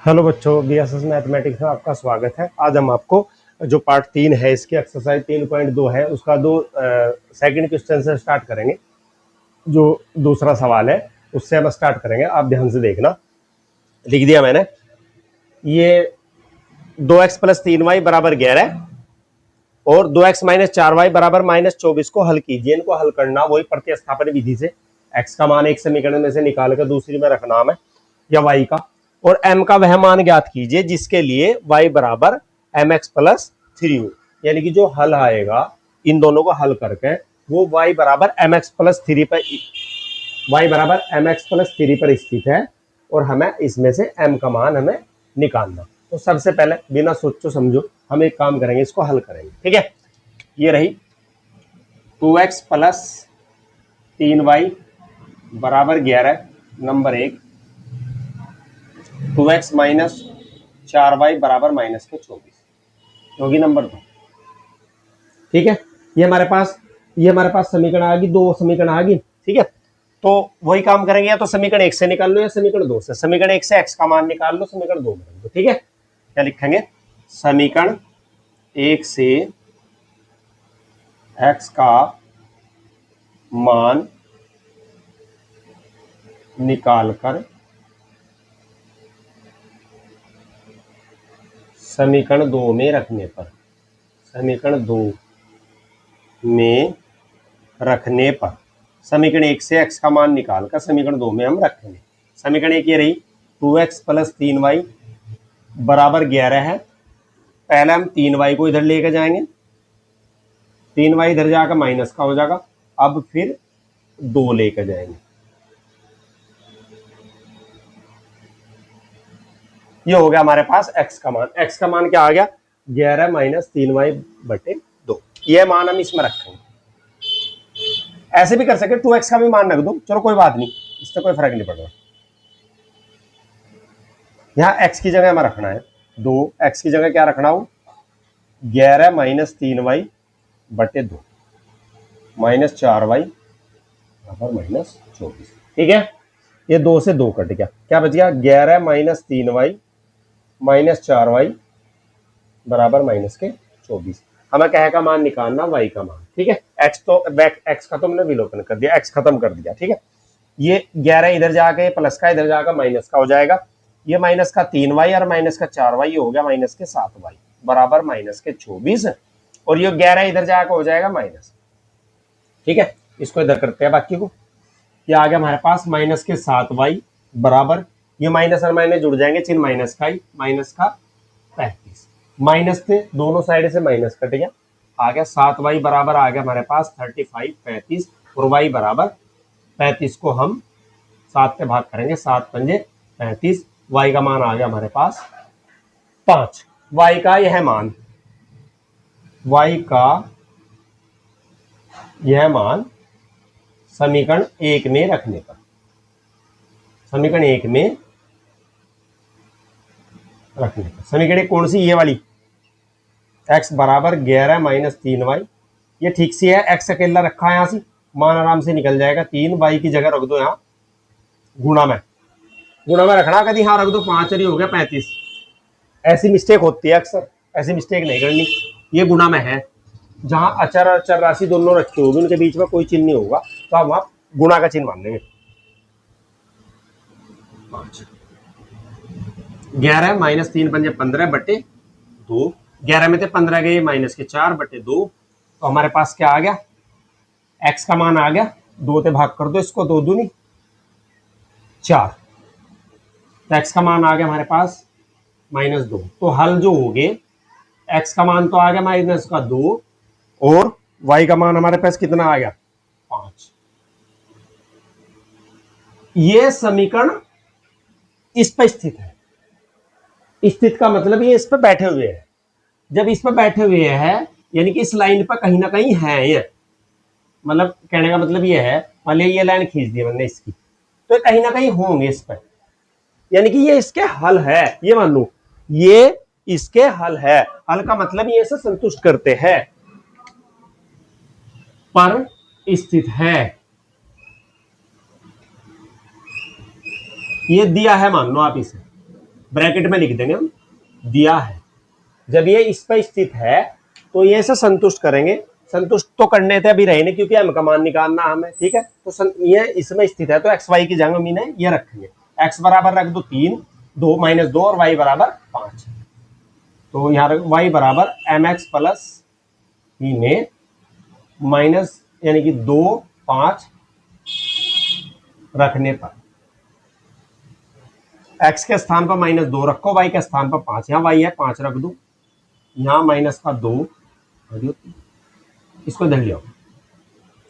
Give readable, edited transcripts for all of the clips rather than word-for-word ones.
Hello बच्चों, BSS mathematics में आपका स्वागत है। आज हम आपको जो पार्ट 3 है इसके एक्सरसाइज 3.2 है उसका सेकंड क्वेश्चन से स्टार्ट करेंगे। जो दूसरा सवाल है उससे हम स्टार्ट करेंगे, आप ध्यान से देखना। लिख दिया मैंने। ये 2x प्लस 3y बराबर 11 और 2x माइनस 4y बराबर -24 को हल कीजिए। इनको हल करना वही प्रतिस्थापन विधि से। x का मान एक समीकरण में से निकाल कर दूसरी में रखना है या y का, और m का वह मान ज्ञात कीजिए जिसके लिए y बराबर mx प्लस 3 हो। यानी कि जो हल आएगा इन दोनों को हल करके वो y बराबर mx प्लस 3 पर स्थित है और हमें इसमें से m का मान हमें निकालना। तो सबसे पहले बिना सोचो समझो हम एक काम करेंगे, इसको हल करेंगे। ठीक है, ये रही 2x प्लस 3y बराबर 11 नंबर 1, 2x माइनस 4y बराबर -24 होगी नंबर 2। ठीक है, ये हमारे पास समीकरण आ गई, दो समीकरण आ गई। ठीक है, तो वही काम करेंगे, या तो समीकरण 1 से निकाल लो या समीकरण 2 से। समीकरण 1 से x का मान निकाल लो, समीकरण 2 में रख दो। ठीक है, क्या लिखेंगे? समीकरण 1 से x का मान निकालकर समीकरण 2 में रखने पर समीकरण 1 से x का मान निकालकर समीकरण 2 में हम रखेंगे। समीकरण 1 ये रही 2x प्लस 3y बराबर 11 है। पहले हम 3y को इधर लेकर जाएंगे, 3y इधर जाकर माइनस का हो जाएगा। अब फिर 2 लेकर जाएंगे, ये हो गया हमारे पास x का मान। x का मान क्या आ गया? 11 माइनस 3y बटे 2। ये मान हम इसमें रखेंगे। ऐसे भी कर सके 2x का भी मान रख दो, चलो कोई बात नहीं, इससे कोई फर्क नहीं पड़ रहा। यहाँ x की जगह हमें रखना है 2, x की जगह क्या रखना हो? 11 माइनस 3y बटे 2 माइनस 4y बराबर -24। ठीक है, ये 2 से 2 कट गया, क्या बच गया? 11 माइनस 3y माइनस 4y बराबर -24। हमें क्या का मान निकालना? y का मान। ठीक है, x का तो मैंने विलोपन कर दिया, x खत्म कर दिया। ठीक है, ये 11 इधर जाके प्लस का इधर जाकर माइनस का हो जाएगा। ये माइनस का 3y और माइनस का 4y हो गया माइनस के 7y बराबर -24, और ये 11 इधर जाकर हो जाएगा माइनस। ठीक है, इसको इधर करते हैं बाकी को। ये आ गया हमारे पास माइनस के 7y बराबर, ये माइनस और माइनस जुड़ जाएंगे, चिन्ह माइनस का 35। माइनस थे दोनों साइड से माइनस कट गया, आ गया 7y बराबर आ गया हमारे पास 35 और y बराबर 35 को हम 7 से भाग करेंगे, 7 पंजे 35। y का मान आ गया हमारे पास 5। y का यह मान समीकरण 1 में रखने पर समीकरण कौन सी? ये वाली x बराबर 11 माइनस 3y। ये ठीक सी है, x अकेला रखा है, यहां से मान आराम से निकल जाएगा। 3y की जगह रख दो यहाँ गुणा में रखना, कभी हाँ रख दो 5 और ये हो गया 35। ऐसी मिस्टेक होती है अक्सर, ऐसी मिस्टेक नहीं करनी। ये गुणा में है, जहां अचर और चर राशि दोनों रखी होगी उनके बीच में कोई चिन्ह नहीं होगा, तो हम वहां गुणा का चिन्ह मान लेंगे। 11 माइनस 3 पंजे 15 बटे 2, 11 में थे 15 गए माइनस के 4 बटे 2, तो हमारे पास क्या आ गया? x का मान आ गया, 2 से भाग कर दो इसको, 2 दूनी 4, तो x का मान आ गया हमारे पास -2। तो हल जो हो गए, x का मान तो आ गया -2 और y का मान हमारे पास कितना आ गया? 5। ये समीकरण इस पर स्थित है। स्थित का मतलब ये इस पर बैठे हुए है। जब इस पर बैठे हुए हैं यानी कि इस लाइन पर कहीं ना कहीं है ये, मतलब कहने का मतलब ये है, मान लिया ये लाइन खींच दी मैंने इसकी, तो कहीं ना कहीं होंगे इस पर, यानी कि ये इसके हल है। ये मान लो ये इसके हल है। हल का मतलब ये इसे संतुष्ट करते हैं, पर स्थित है। ये दिया है, मान लो आप इसे, ब्रैकेट में लिख देंगे हम दिया है। जब ये इस पर स्थित है तो ये से संतुष्ट करेंगे, संतुष्ट तो करने थे अभी रहने, क्योंकि हम का मान निकालना हमें, ठीक है। तो ये इसमें स्थित है तो एक्स वाई की जगह मीने ये रखेंगे, एक्स बराबर रख दो 3, 2 माइनस 2 और वाई बराबर 5। तो यहाँ रख वाई बराबर एम एक्स प्लस में माइनस यानी कि 2 5 रखने पर x के स्थान पर -2 रखो, y के स्थान पर 5, यहाँ y है 5 रख दो, यहाँ माइनस का 2, इसको इधर ले आओ,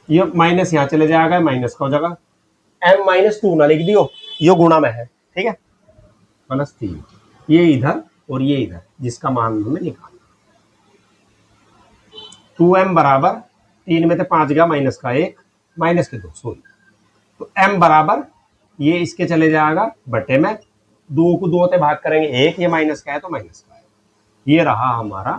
ये माइनस यहाँ चले जाएगा, माइनस का हो जाएगा, m-2 ना लिख दियो, ये गुणा में है, ठीक है, -3, ये इधर और ये इधर, जिसका मान हमें निकालना। 2m बराबर 3 में से 5 गया, माइनस का 1 माइनस के 2 सॉरी, तो m बराबर ये इसके चले जाएगा बटे में, 2 को 2 से भाग करेंगे 1, ये माइनस का है तो माइनस का है, ये रहा हमारा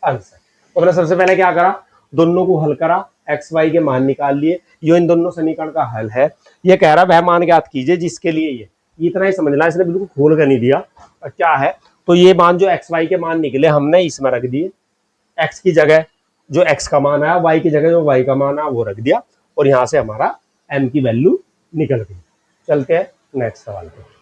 आंसर। तो मैंने सबसे पहले क्या करा, दोनों को हल करा, एक्स वाई के मान निकाल लिए, ये इन दोनों समीकरण का हल है। ये कह रहा वह मान ज्ञात कीजिए जिसके लिए ये इतना ही समझना, इसने बिल्कुल खोल कर नहीं दिया क्या है। तो ये मान जो एक्स वाई के मान निकले हमने इसमें रख दिए, एक्स की जगह जो एक्स का मान आया, वाई की जगह जो वाई का मान आया वो रख दिया, और यहां से हमारा एम की वैल्यू निकल गई। चलते हैं नेक्स्ट सवाल पे।